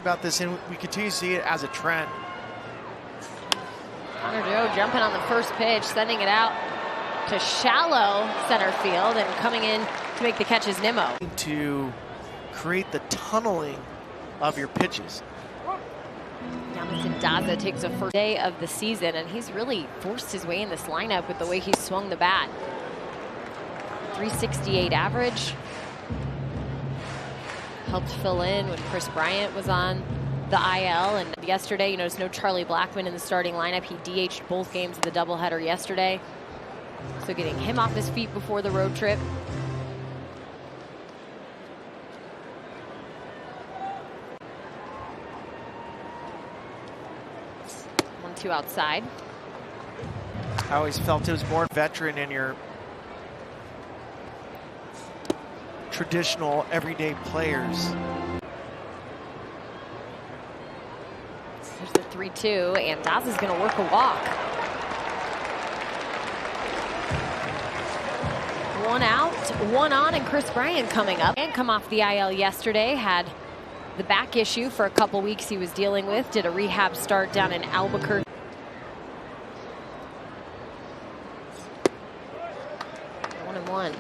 About this, and we continue to see it as a trend. Connor Joe jumping on the first pitch, sending it out to shallow center field, and coming in to make the catch is Nimmo. To create the tunneling of your pitches. Jonathan Daza takes a first day of the season, and he's really forced his way in this lineup with the way he swung the bat. 368 average. Helped fill in when Chris Bryant was on the IL. And yesterday, you notice no Charlie Blackmon in the starting lineup. He DH'd both games of the doubleheader yesterday. So getting him off his feet before the road trip. One-two outside. I always felt it was more veteran in your traditional everyday players. There's the 3-2, and Daza's going to work a walk. One out, one on, and Chris Bryant coming up. And come off the IL yesterday, had the back issue for a couple weeks he was dealing with, did a rehab start down in Albuquerque. One and one.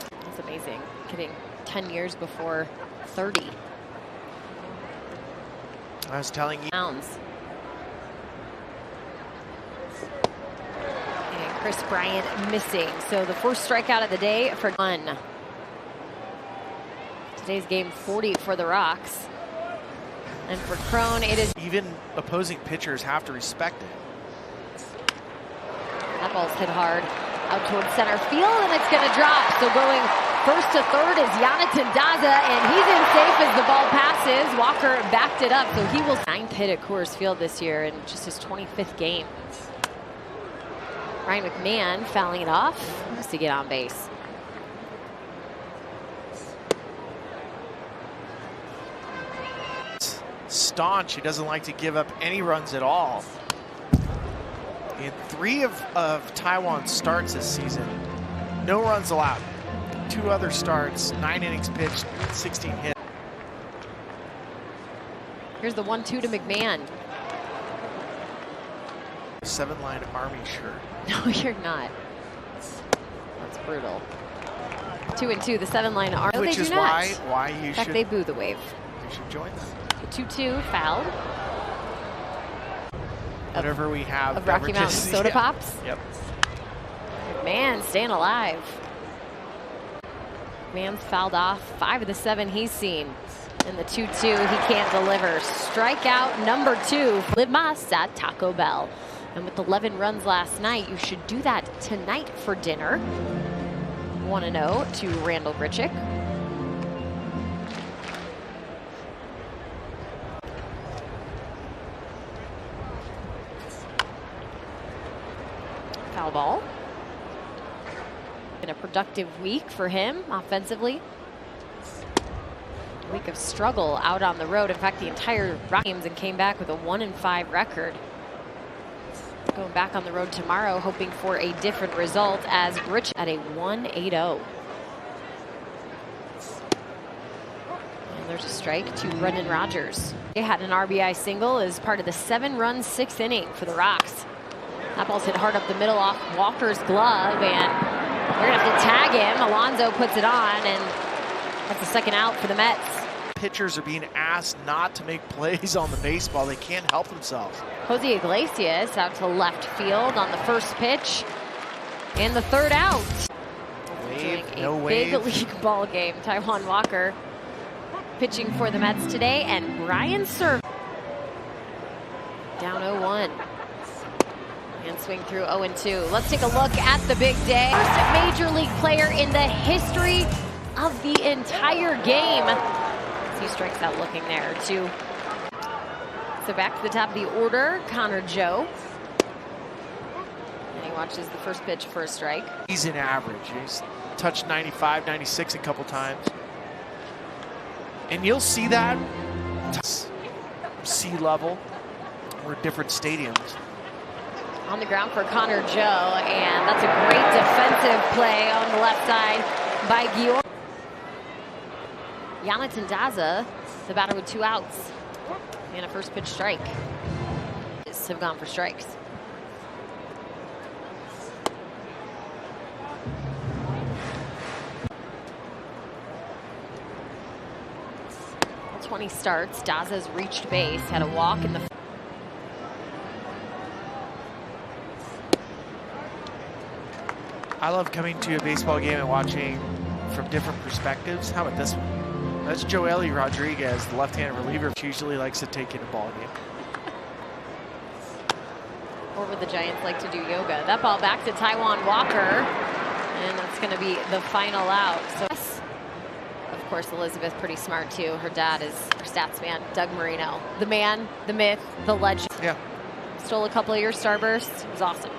That's amazing. Getting 10 years before 30. I was telling you. And Chris Bryant missing. So the first strikeout of the day for one. Today's game 40 for the Rocks. And for Crone, it is. Even opposing pitchers have to respect it. That ball's hit hard out towards center field, and it's going to drop. So going first to third is Jonathan Daza, and he's in safe as the ball passes. Walker backed it up, so he will. Ninth hit at Coors Field this year in just his 25th game. Ryan McMahon fouling it off to get on base. Staunch. He doesn't like to give up any runs at all. In 3 of Taiwan's starts this season, no runs allowed. 2 other starts, 9 innings pitched, 16 hits. Here's the 1-2 to McMahon. 7-line Army shirt. No, you're not. That's brutal. 2-2, the 7-line Army. Which is why you In fact, should. they boo the wave. You should join them. The 2-2 foul. Whatever we have. Of Rocky Mountain Soda Pops. Yep. McMahon staying alive. McMahon's fouled off 5 of the 7 he's seen. And the 2-2, he can't deliver. Strikeout number 2. Live Mas at Taco Bell. And with 11 runs last night, you should do that tonight for dinner. 1-0 to Randall Grichuk. Foul ball. Been a productive week for him offensively. A week of struggle out on the road. In fact, the entire games, and came back with a 1-5 record. Going back on the road tomorrow, hoping for a different result as Rich at a 1-8-0. And there's a strike to Brendan Rodgers. They had an RBI single as part of the 7-run 6th inning for the Rocks. That ball's hit hard up the middle off Walker's glove, and they're going to have to tag him. Alonso puts it on, and that's the second out for the Mets. Pitchers are being asked not to make plays on the baseball. They can't help themselves. Jose Iglesias out to left field on the first pitch, and the third out. Wave, Doing no a wave. big league ball game. Taijuan Walker pitching for the Mets today, and Brian Serv down 0-1. And swing through 0-2. Let's take a look at the big day. First major league player in the history of the entire game. He strikes out looking there too. So back to the top of the order, Connor Joe. And he watches the first pitch for a strike. He's an average. He's touched 95, 96 a couple times. And you'll see that sea level or different stadiums. On the ground for Connor Joe, and that's a great defensive play on the left side by Georg. Jonathan Daza, the batter with 2 outs. And a first pitch strike. Have gone for strikes. 20 starts. Daza's reached base, had a walk in the. I love coming to a baseball game and watching from different perspectives. How about this one? That's Joely Rodriguez, the left-handed reliever. She usually likes to take in a ball game. Or would the Giants like to do yoga? That ball back to Taijuan Walker, and that's going to be the final out. So, of course, Elizabeth pretty smart too. Her dad is her stats man, Doug Marino, the man, the myth, the legend. Yeah, stole a couple of your starbursts. It was awesome.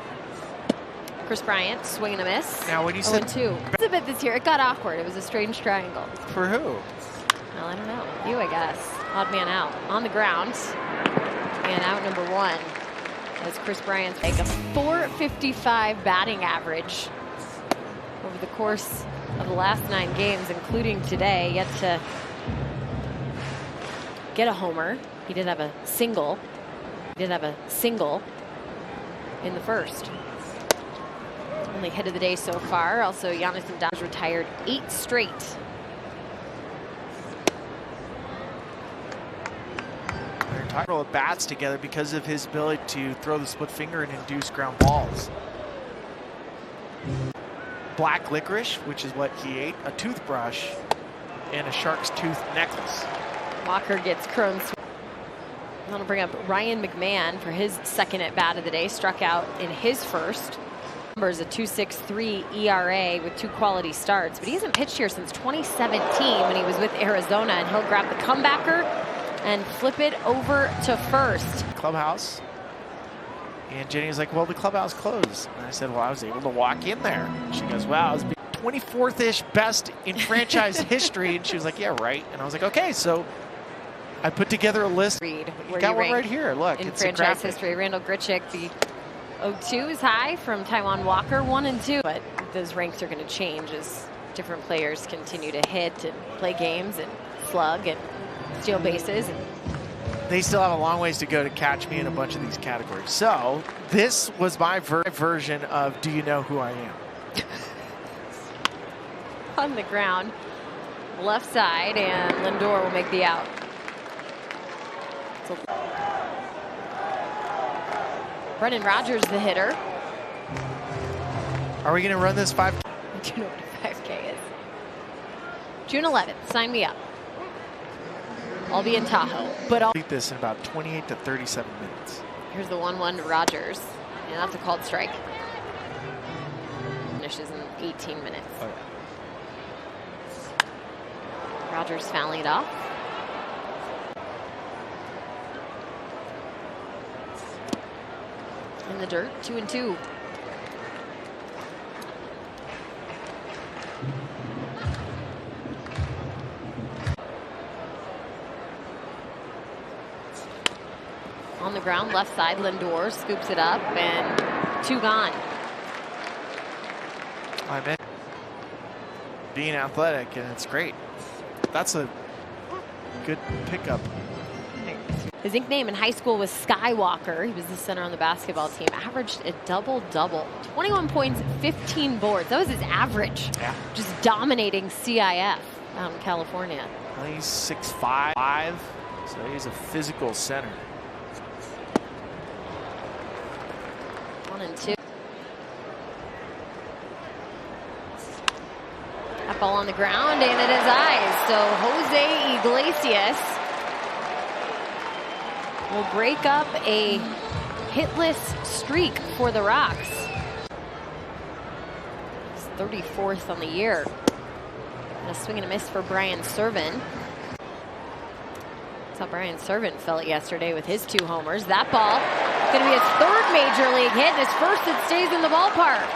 Chris Bryant, swing and a miss. Now, when you said 0-2, Elizabeth this year, it got awkward. It was a strange triangle. For who? Well, I don't know. You, I guess. Odd man out on the ground, and out number one. As Chris Bryant's make a .455 batting average over the course of the last 9 games, including today, yet to get a homer. He did have a single. In the first. Only hit of the day so far. Also, Jonathan Dawg retired 8 straight. At bats together because of his ability to throw the split finger and induce ground balls. Black licorice, which is what he ate, a toothbrush, and a shark's tooth necklace. Walker gets Crohn's. I want to bring up Ryan McMahon for his second at bat of the day. Struck out in his first. Numbers a 2.63 ERA with 2 quality starts, but he hasn't pitched here since 2017 when he was with Arizona, and he'll grab the comebacker and flip it over to first. Clubhouse. And Jenny was like, well, the clubhouse closed. And I said, well, I was able to walk in there. And she goes, wow, I was 24th-ish best in franchise history. And she was like, yeah, right. And I was like, okay, so I put together a list. Read you got one right here. Look, in it's franchise history. Randall Grichuk, the 0-2 is high from Taijuan Walker, 1 and 2. But those ranks are going to change as different players continue to hit and play games and slug and steal bases. They still have a long ways to go to catch me in a bunch of these categories. So this was my version of Do You Know Who I Am? On the ground, left side, and Lindor will make the out. So Brendan Rodgers, the hitter. Are we going to run this 5K? I do know what a 5K is. June 11th, sign me up. I'll be in Tahoe, but I'll beat this in about 28 to 37 minutes. Here's the 1-1 to Rodgers, and that's a called strike. Finishes in 18 minutes. Okay. Rodgers fouling it off. In the dirt, 2-2. On the ground, left side, Lindor scoops it up, and 2 gone. I meant being athletic, and it's great. That's a good pickup. His nickname in high school was Skywalker. He was the center on the basketball team. Averaged a double-double. 21 points, 15 boards. That was his average. Yeah. Just dominating CIF out in California. Well, he's 6'5", so he's a physical center. 1 and 2. That ball on the ground, and it is eyes. So Jose Iglesias will break up a hitless streak for the Rocks. He's 34th on the year. And a swing and a miss for Brian Servin. That's how Brian Servin felt yesterday with his 2 homers. That ball going to be his 3rd major league hit, and his first that stays in the ballpark.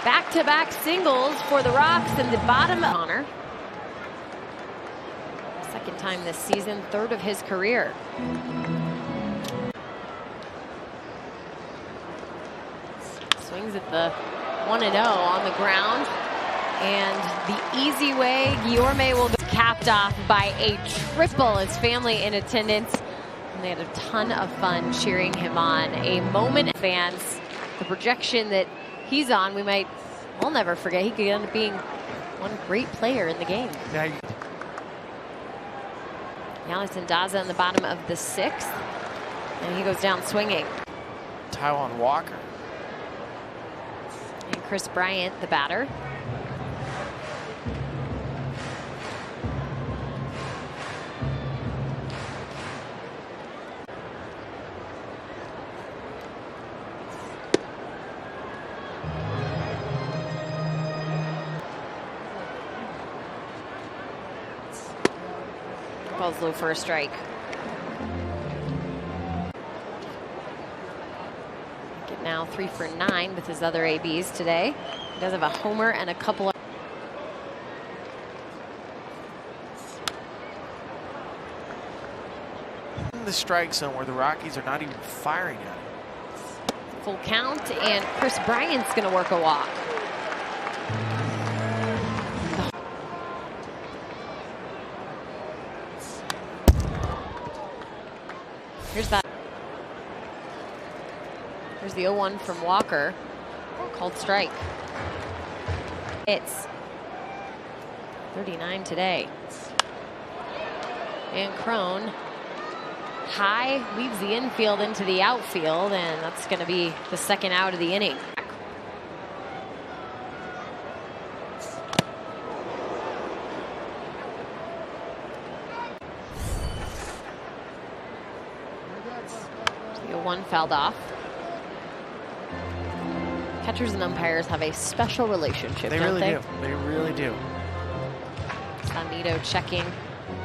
Back-to-back singles for the Rocks in the bottom of honor. Second time this season, 3rd of his career. Swings at the 1-0 on the ground. And the easy way, Guillorme will go. capped off by a triple. His family in attendance, and they had a ton of fun cheering him on. A moment, fans, the projection that he's on, we'll never forget. He could end up being one great player in the game. Jonathan Daza in the bottom of the 6th, and he goes down swinging. Taijuan Walker. And Chris Bryant, the batter. Ball's low for a strike. Get now 3 for 9 with his other ABs today. He does have a homer and a couple of. In the strike zone where the Rockies are not even firing at him. Full count, and Chris Bryant's going to work a walk. Here's the 0-1 from Walker, called strike. It's 39 today. And Crone high leaves the infield into the outfield, and that's going to be the second out of the inning. The 0-1 fouled off. Catchers and umpires have a special relationship, don't they? They really do. Sanito checking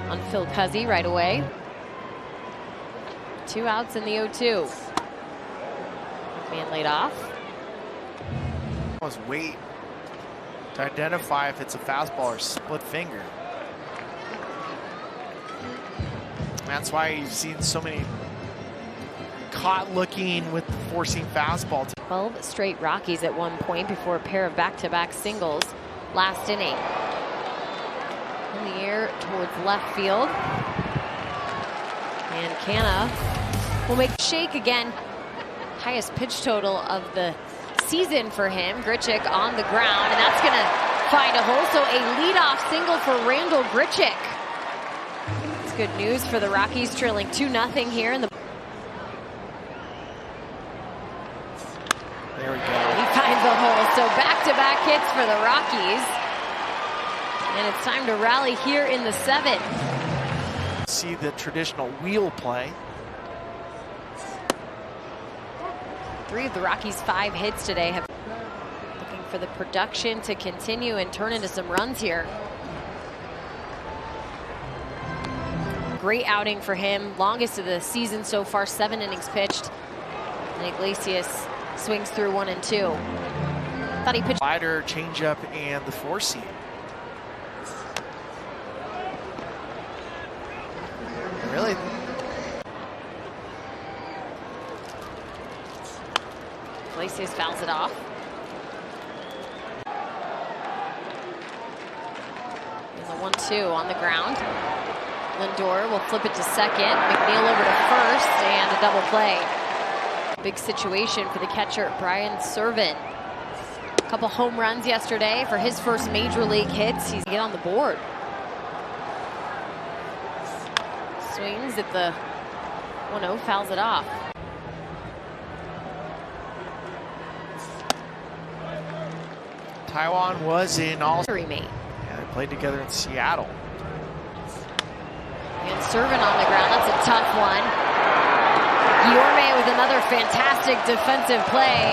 on Phil Cuzzy right away. 2 outs in the 0-2. Man laid off. Wait to identify if it's a fastball or split finger. That's why you've seen so many caught looking with the forcing fastball. 12 straight Rockies at one point before a pair of back-to-back singles last inning. In the air towards left field. And Canna will make shake again. Highest pitch total of the season for him. Grichuk on the ground, and that's gonna find a hole. So a leadoff single for Randall Grichuk. It's good news for the Rockies, trailing 2-0 here in the. There we go. He finds a hole. So back-to-back hits for the Rockies. And it's time to rally here in the 7th. See the traditional wheel play. 3 of the Rockies' 5 hits today have looking for the production to continue and turn into some runs here. Great outing for him. Longest of the season so far, 7 innings pitched. And Iglesias swings through 1 and 2. Thought he pitched. Slider, changeup, and the 4-seam. Really? Iglesias fouls it off. And the 1-2 on the ground. Lindor will flip it to second. McNeil over to first, and a double play. Big situation for the catcher, Brian Serven. A couple home runs yesterday for his first major league hits. He's get on the board. Swings at the 1-0, fouls it off. Taijuan was in all. Remate. Yeah, they played together in Seattle. And Serven on the ground, that's a tough one. Guillorme with another fantastic defensive play.